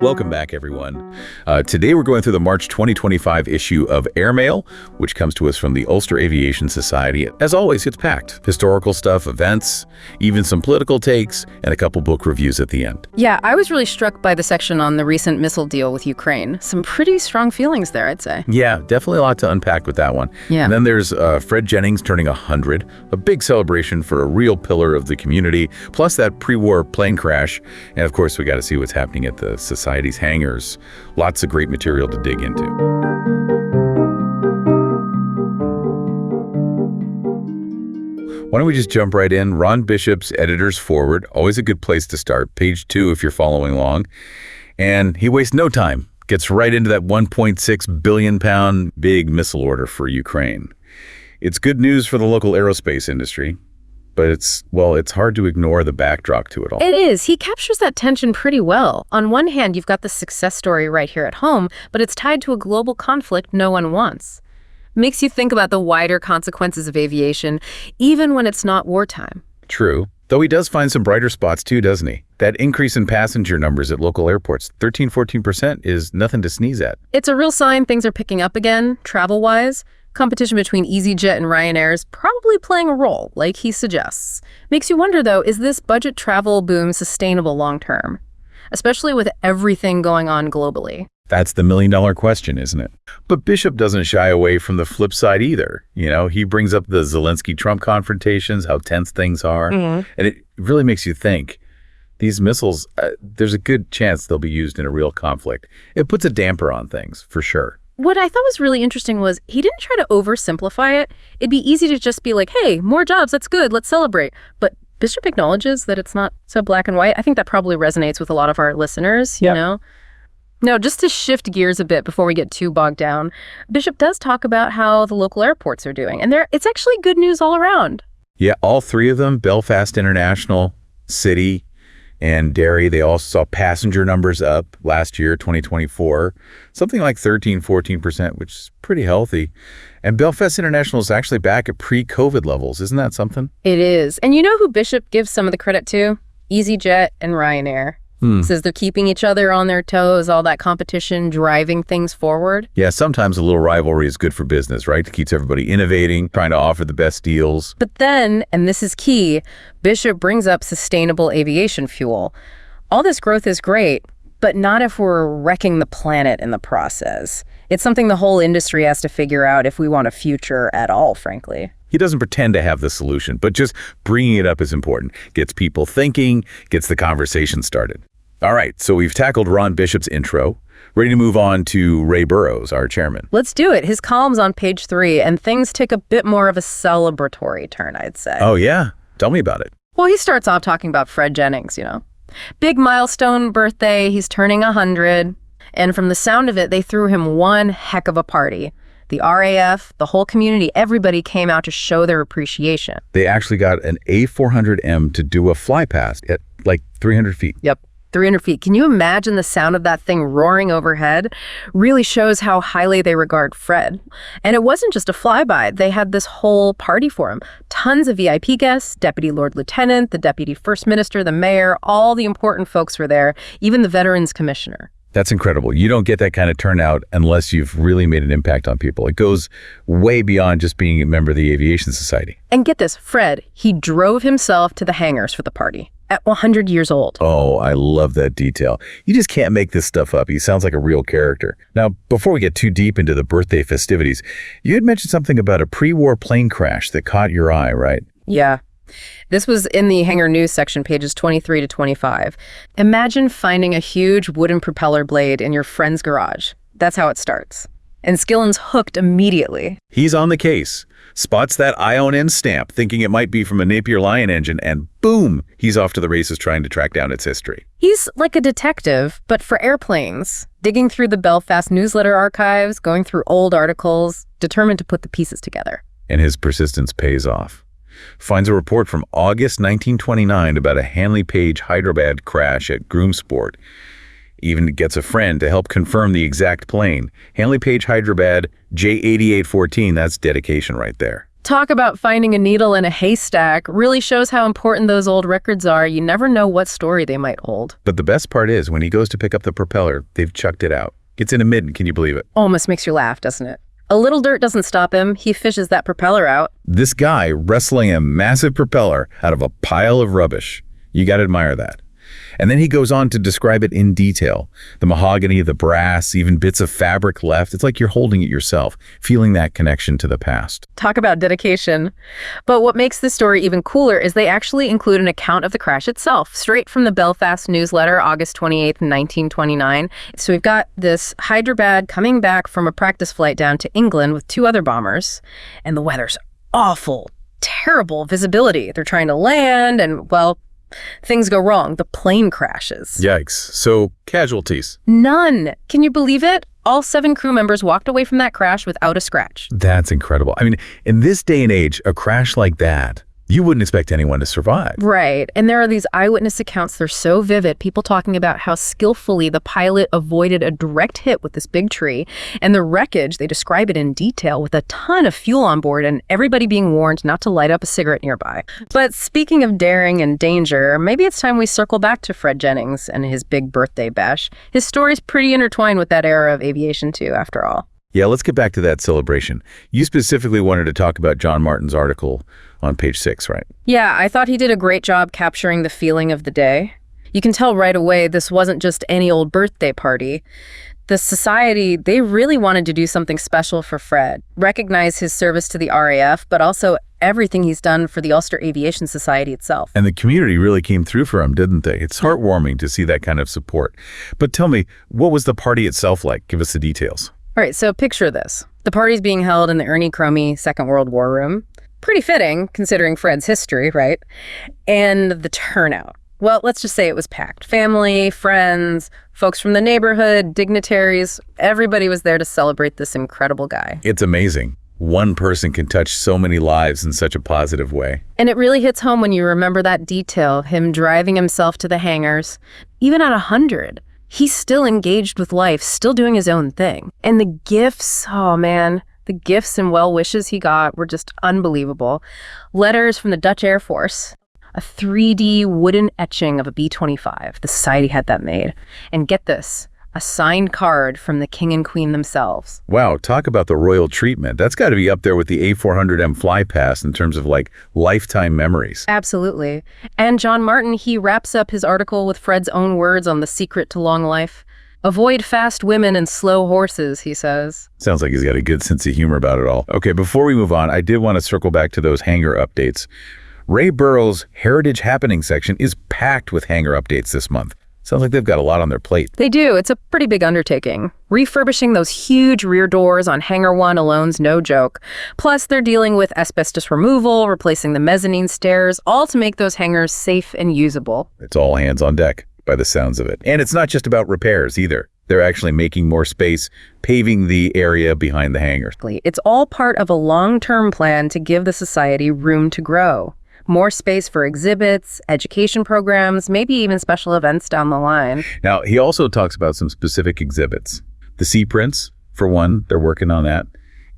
Welcome back, everyone. Today we're going through the March 2025 issue of AIRMAIL, which comes to us from the Ulster Aviation Society. As always, it's packed. Historical stuff, events, even some political takes, and a couple book reviews at the end. Yeah, I was really struck by the section on the recent missile deal with Ukraine. Some pretty strong feelings there, I'd say. Yeah, definitely a lot to unpack with that one. Yeah. And then there's Fred Jennings turning 100, a big celebration for a real pillar of the community, plus that pre-war plane crash. And of course, we got to see what's happening at the Society's hangars. Lots of great material to dig into. Why don't we just jump right in? Ron Bishop's Editor's Forward, always a good place to start. Page 2 if you're following along. And he wastes no time. Gets right into that 1.6 billion pound big missile order for Ukraine. It's good news for the local aerospace industry. But it's hard to ignore the backdrop to it all. It is. He captures that tension pretty well. On one hand, you've got the success story right here at home, but it's tied to a global conflict no one wants. Makes you think about the wider consequences of aviation, even when it's not wartime. True. Though he does find some brighter spots too, doesn't he? That increase in passenger numbers at local airports, 13–14%, is nothing to sneeze at. It's a real sign things are picking up again, travel-wise. Competition between EasyJet and Ryanair is probably playing a role, like he suggests. Makes you wonder, though, is this budget travel boom sustainable long-term? Especially with everything going on globally. That's the million-dollar question, isn't it? But Bishop doesn't shy away from the flip side either. You know, he brings up the Zelensky-Trump confrontations, how tense things are. And it really makes you think, these missiles, there's a good chance they'll be used in a real conflict. It puts a damper on things, for sure. What I thought was really interesting was he didn't try to oversimplify it. It'd be easy to just be like, hey, more jobs, that's good, let's celebrate. But Bishop acknowledges that it's not so black and white. I think that probably resonates with a lot of our listeners, you know? Now, just to shift gears a bit before we get too bogged down, Bishop does talk about how the local airports are doing. And it's actually good news all around. Yeah, all three of them, Belfast International, City, and Derry, they all saw passenger numbers up last year, 2024, something like 13–14%, which is pretty healthy. And Belfast International is actually back at pre-COVID levels. Isn't that something? It is. And you know who Bishop gives some of the credit to? EasyJet and Ryanair. Says they're keeping each other on their toes, all that competition, driving things forward. Yeah, sometimes a little rivalry is good for business, right? It keeps everybody innovating, trying to offer the best deals. But then, and this is key, Bishop brings up sustainable aviation fuel. All this growth is great, but not if we're wrecking the planet in the process. It's something the whole industry has to figure out if we want a future at all, frankly. He doesn't pretend to have the solution, but just bringing it up is important. Gets people thinking, gets the conversation started. All right, so we've tackled Ron Bishop's intro. Ready to move on to Ray Burrows, our chairman. Let's do it. His column's on page 3, and things take a bit more of a celebratory turn, I'd say. Oh, yeah? Tell me about it. Well, he starts off talking about Fred Jennings, you know. Big milestone birthday, he's turning 100. And from the sound of it, they threw him one heck of a party. The RAF, the whole community, everybody came out to show their appreciation. They actually got an A400M to do a fly past at like 300 feet. Yep. 300 feet. Can you imagine the sound of that thing roaring overhead? Really shows how highly they regard Fred. And it wasn't just a flyby. They had this whole party for him. Tons of VIP guests, Deputy Lord Lieutenant, the Deputy First Minister, the Mayor, all the important folks were there, even the Veterans Commissioner. That's incredible. You don't get that kind of turnout unless you've really made an impact on people. It goes way beyond just being a member of the Aviation Society. And get this, Fred, he drove himself to the hangars for the party at 100 years old. Oh, I love that detail. You just can't make this stuff up. He sounds like a real character. Now, before we get too deep into the birthday festivities, you had mentioned something about a pre-war plane crash that caught your eye, right? Yeah. This was in the Hangar News section, pages 23 to 25. Imagine finding a huge wooden propeller blade in your friend's garage. That's how it starts. And Skillen's hooked immediately. He's on the case, spots that ION stamp, thinking it might be from a Napier Lion engine, and boom, he's off to the races trying to track down its history. He's like a detective, but for airplanes, digging through the Belfast newsletter archives, going through old articles, determined to put the pieces together. And his persistence pays off. Finds a report from August 1929 about a Handley Page Hyderabad crash at Groomsport. Even gets a friend to help confirm the exact plane. Handley Page Hyderabad J8814, that's dedication right there. Talk about finding a needle in a haystack. Really shows how important those old records are. You never know what story they might hold. But the best part is when he goes to pick up the propeller, they've chucked it out. It's in a midden, can you believe it? Almost makes you laugh, doesn't it? A little dirt doesn't stop him. He fishes that propeller out. This guy wrestling a massive propeller out of a pile of rubbish. You gotta admire that. And then he goes on to describe it in detail. The mahogany, the brass, even bits of fabric left. It's like you're holding it yourself, feeling that connection to the past. Talk about dedication. But what makes this story even cooler is they actually include an account of the crash itself, straight from the Belfast newsletter, August 28th, 1929. So we've got this Hyderabad coming back from a practice flight down to England with 2 other bombers, and the weather's awful, terrible visibility. They're trying to land and, well, things go wrong. The plane crashes. Yikes. So, casualties? None. Can you believe it? All 7 crew members walked away from that crash without a scratch. That's incredible. I mean, in this day and age, a crash like that, you wouldn't expect anyone to survive. Right. And there are these eyewitness accounts. They're so vivid. People talking about how skillfully the pilot avoided a direct hit with this big tree. And the wreckage, they describe it in detail with a ton of fuel on board and everybody being warned not to light up a cigarette nearby. But speaking of daring and danger, maybe it's time we circle back to Fred Jennings and his big birthday bash. His story's pretty intertwined with that era of aviation too, after all. Yeah, let's get back to that celebration. You specifically wanted to talk about John Martin's article on page 6, right? Yeah, I thought he did a great job capturing the feeling of the day. You can tell right away this wasn't just any old birthday party. The society, they really wanted to do something special for Fred, recognize his service to the RAF, but also everything he's done for the Ulster Aviation Society itself. And the community really came through for him, didn't they? It's heartwarming to see that kind of support. But tell me, what was the party itself like? Give us the details. All right, so picture this. The party's being held in the Ernie Cromie Second World War room. Pretty fitting, considering Fred's history, right? And the turnout. Well, let's just say it was packed. Family, friends, folks from the neighborhood, dignitaries, everybody was there to celebrate this incredible guy. It's amazing. One person can touch so many lives in such a positive way. And it really hits home when you remember that detail, him driving himself to the hangars. Even at 100, he's still engaged with life, still doing his own thing. And the gifts, oh man, the gifts and well wishes he got were just unbelievable. Letters from the Dutch Air Force, a 3D wooden etching of a B-25. The Society had that made. And get this, a signed card from the King and Queen themselves. Wow, talk about the royal treatment. That's got to be up there with the A400M fly pass in terms of like lifetime memories. Absolutely. And John Martin, he wraps up his article with Fred's own words on the secret to long life. Avoid fast women and slow horses, he says. Sounds like he's got a good sense of humor about it all. Okay, before we move on, I did want to circle back to those hangar updates. Ray Burroughs' Heritage Happening section is packed with hangar updates this month. Sounds like they've got a lot on their plate. They do. It's a pretty big undertaking. Refurbishing those huge rear doors on Hangar 1 alone's no joke. Plus, they're dealing with asbestos removal, replacing the mezzanine stairs, all to make those hangars safe and usable. It's all hands on deck, by the sounds of it. And it's not just about repairs either. They're actually making more space, paving the area behind the hangars. It's all part of a long-term plan to give the society room to grow. More space for exhibits, education programs, maybe even special events down the line. Now, he also talks about some specific exhibits. The Sea Prince, for one, they're working on that.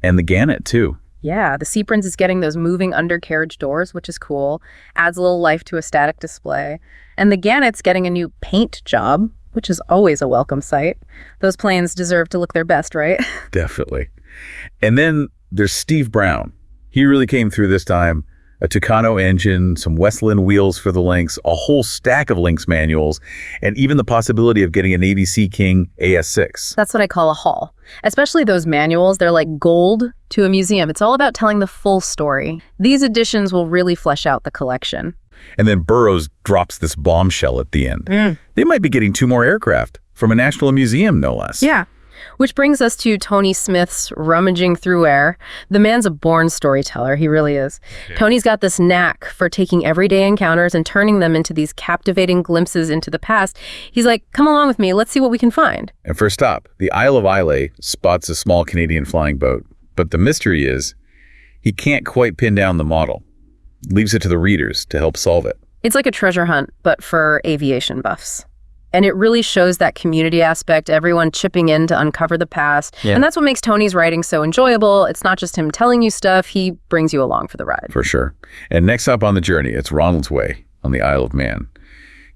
And the Gannet, too. Yeah, the Sea Prince is getting those moving undercarriage doors, which is cool. Adds a little life to a static display. And the Gannet's getting a new paint job, which is always a welcome sight. Those planes deserve to look their best, right? Definitely. And then there's Steve Brown. He really came through this time. A Tucano engine, some Westland wheels for the Lynx, a whole stack of Lynx manuals, and even the possibility of getting a Navy Sea King AS6. That's what I call a haul. Especially those manuals, they're like gold to a museum. It's all about telling the full story. These additions will really flesh out the collection. And then Burroughs drops this bombshell at the end. They might be getting 2 more aircraft from a national museum, no less. Yeah. Which brings us to Tony Smith's rummaging through air. The man's a born storyteller, he really is. Yeah. Tony's got this knack for taking everyday encounters and turning them into these captivating glimpses into the past. He's like, come along with me, let's see what we can find. And for a stop, the Isle of Islay spots a small Canadian flying boat. But the mystery is, he can't quite pin down the model. Leaves it to the readers to help solve it. It's like a treasure hunt, but for aviation buffs. And it really shows that community aspect, everyone chipping in to uncover the past. Yeah. And that's what makes Tony's writing so enjoyable. It's not just him telling you stuff, he brings you along for the ride. For sure. And next up on the journey, it's Ronald's Way on the Isle of Man.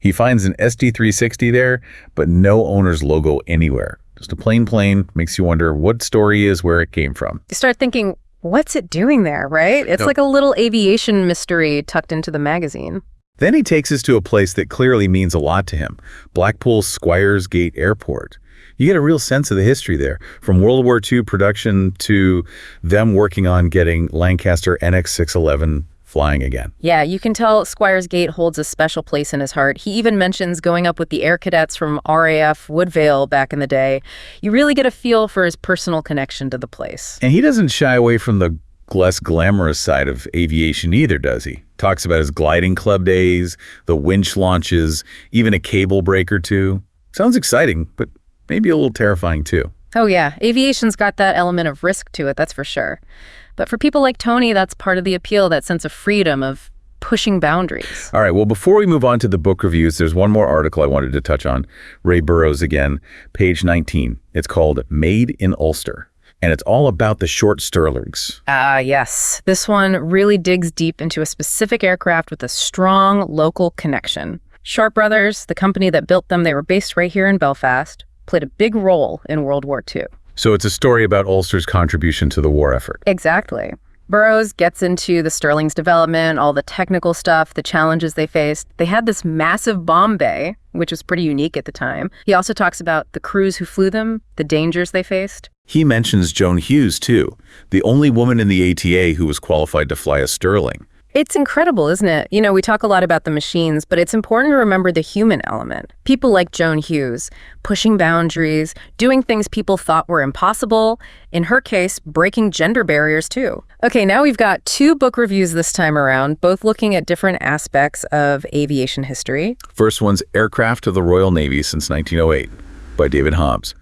He finds an SD-360 there, but no owner's logo anywhere. Just a plain plane, makes you wonder what story is, where it came from. You start thinking, what's it doing there, right? It's like a little aviation mystery tucked into the magazine. Then he takes us to a place that clearly means a lot to him, Blackpool Squires Gate Airport. You get a real sense of the history there, from World War II production to them working on getting Lancaster NX611 flying again. Yeah, you can tell Squires Gate holds a special place in his heart. He even mentions going up with the air cadets from RAF Woodvale back in the day. You really get a feel for his personal connection to the place. And he doesn't shy away from the less glamorous side of aviation either, does he? Talks about his gliding club days, the winch launches, even a cable break or two. Sounds exciting, but maybe a little terrifying too. Oh yeah, aviation's got that element of risk to it, that's for sure. But for people like Tony, that's part of the appeal, that sense of freedom, of pushing boundaries. All right, well, before we move on to the book reviews, there's one more article I wanted to touch on. Ray Burrows again, page 19. It's called Made in Ulster, and it's all about the short Stirlings. Yes. This one really digs deep into a specific aircraft with a strong local connection. Sharp Brothers, the company that built them, they were based right here in Belfast, played a big role in World War II. So it's a story about Ulster's contribution to the war effort. Exactly. Burrows gets into the Stirling's development, all the technical stuff, the challenges they faced. They had this massive bomb bay, which was pretty unique at the time. He also talks about the crews who flew them, the dangers they faced. He mentions Joan Hughes, too, the only woman in the ATA who was qualified to fly a Stirling. It's incredible, isn't it? You know, we talk a lot about the machines, but it's important to remember the human element. People like Joan Hughes, pushing boundaries, doing things people thought were impossible. In her case, breaking gender barriers too. Okay, now we've got 2 book reviews this time around, both looking at different aspects of aviation history. First one's Aircraft of the Royal Navy since 1908 by David Hobbs.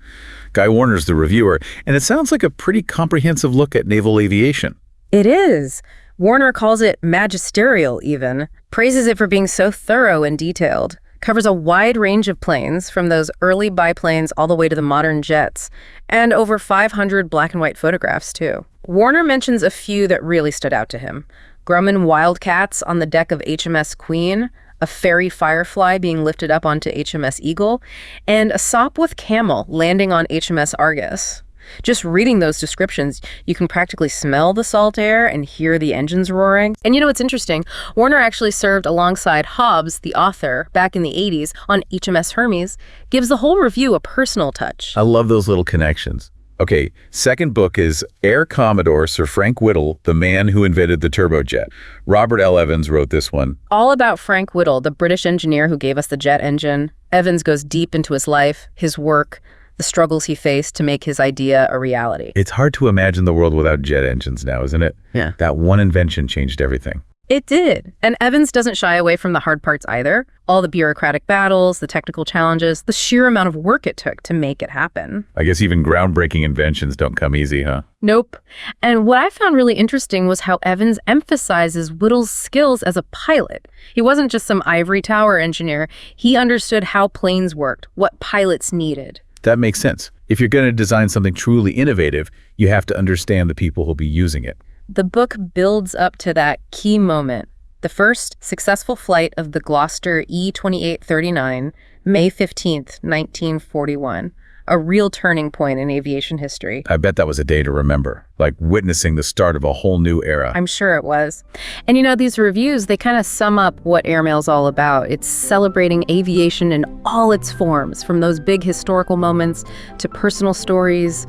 Guy Warner's the reviewer, and it sounds like a pretty comprehensive look at naval aviation. It is. Warner calls it magisterial even, praises it for being so thorough and detailed, covers a wide range of planes from those early biplanes all the way to the modern jets, and over 500 black and white photographs too. Warner mentions a few that really stood out to him. Grumman Wildcats on the deck of HMS Queen, a ferry Firefly being lifted up onto HMS Eagle, and a Sopwith Camel landing on HMS Argus. Just reading those descriptions, you can practically smell the salt air and hear the engines roaring. And you know what's interesting? Warner actually served alongside Hobbs, the author, back in the 80s on HMS Hermes, gives the whole review a personal touch. I love those little connections. Okay, second book is Air Commodore Sir Frank Whittle, the man who invented the turbojet. Robert L. Evans wrote this one. All about Frank Whittle, the British engineer who gave us the jet engine. Evans goes deep into his life, his work, the struggles he faced to make his idea a reality. It's hard to imagine the world without jet engines now, isn't it? Yeah. That one invention changed everything. It did. And Evans doesn't shy away from the hard parts either. All the bureaucratic battles, the technical challenges, the sheer amount of work it took to make it happen. I guess even groundbreaking inventions don't come easy, huh? Nope. And what I found really interesting was how Evans emphasizes Whittle's skills as a pilot. He wasn't just some ivory tower engineer. He understood how planes worked, what pilots needed. That makes sense. If you're going to design something truly innovative, you have to understand the people who'll be using it. The book builds up to that key moment. The first successful flight of the Gloucester E-2839, May 15th, 1941. A real turning point in aviation history. I bet that was a day to remember, like witnessing the start of a whole new era. I'm sure it was. And you know, these reviews, they kind of sum up what AIRMAIL's all about. It's celebrating aviation in all its forms, from those big historical moments to personal stories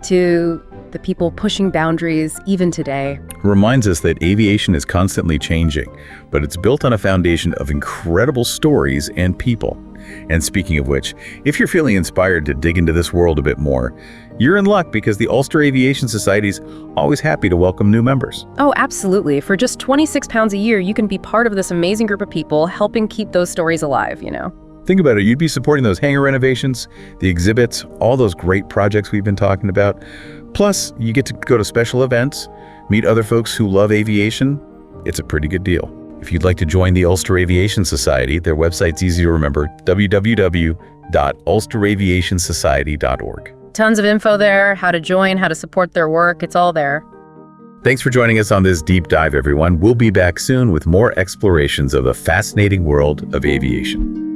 to the people pushing boundaries even today. Reminds us that aviation is constantly changing, but it's built on a foundation of incredible stories and people. And speaking of which, if you're feeling inspired to dig into this world a bit more, you're in luck because the Ulster Aviation Society's always happy to welcome new members. Oh, absolutely. For just £26 a year, you can be part of this amazing group of people helping keep those stories alive, you know? Think about it, you'd be supporting those hangar renovations, the exhibits, all those great projects we've been talking about. Plus, you get to go to special events, meet other folks who love aviation. It's a pretty good deal. If you'd like to join the Ulster Aviation Society, their website's easy to remember, www.ulsteraviationsociety.org. Tons of info there, how to join, how to support their work. It's all there. Thanks for joining us on this deep dive, everyone. We'll be back soon with more explorations of the fascinating world of aviation.